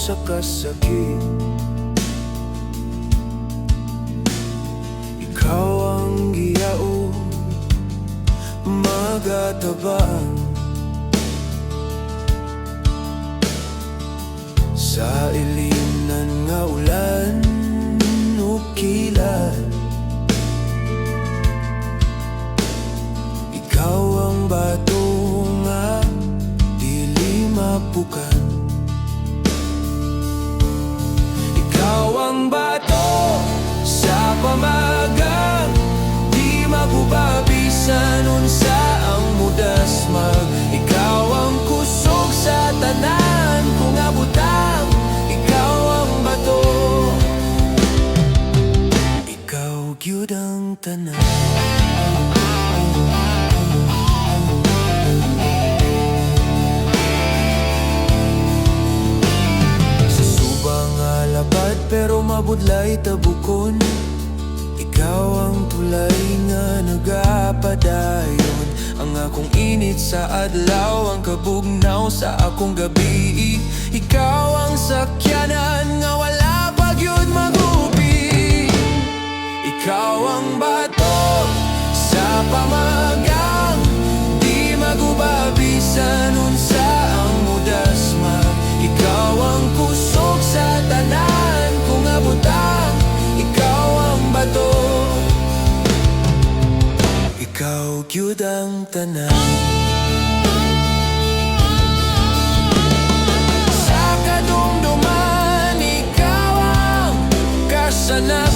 sa kasakit. Ikaw ang giyao, magatabang sa ilimnan nga ulan o kilat. Ikaw ang bato nga dili mapukan. Ikaw ang bato sa pamagang di magubabisan unsa ang mudasmag. Ikaw ang kusog sa tanan kung abutang. Ikaw ang bato, ikaw gyud ang tanan. Lapad pero mabudlay tabukon. Ikaw ang tulay nga nagapadayon. Ang akong init sa adlaw, ang kabugnaw sa akong gabi. Ikaw ang sakyanan nga wala pagyud magupi. Ikaw ang bato sa pamagang di magubabisan unsa ang mudasmag. Ikaw ang kusog sa tanan kung abutang. Ikaw ang bato, ikaw gyud ang tanan. Sa kadumduman ikaw ang kasanap.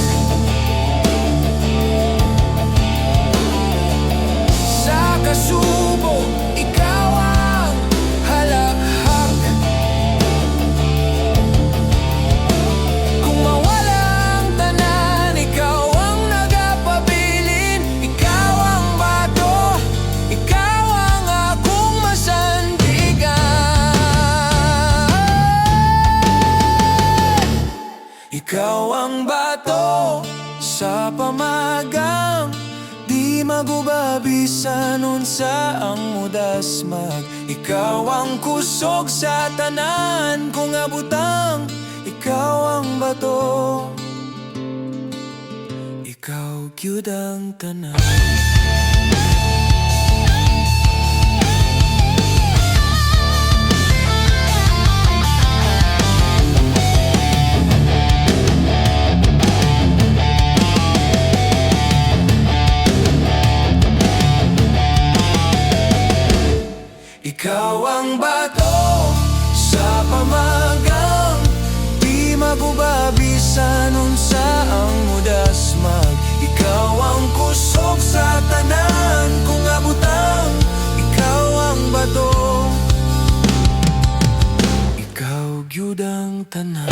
Sa kasubo ikaw ang halakhak. Kung mawala ang tanan, ikaw ang nagapabilin. Ikaw ang bato, ikaw ang akong masandigan. Ikaw ang bato sa pamagang di magubabisan unsa ang mudasmag. Ikaw ang kusog sa tanan kung abutang. Ikaw ang bato, ikaw gyud ang tanan. Ikaw ang bato sa pamagang di magubabisan unsa ang mudasmag. Ikaw ang kusog sa tanan kung abutang. Ikaw ang bato, ikaw gyud ang tanan.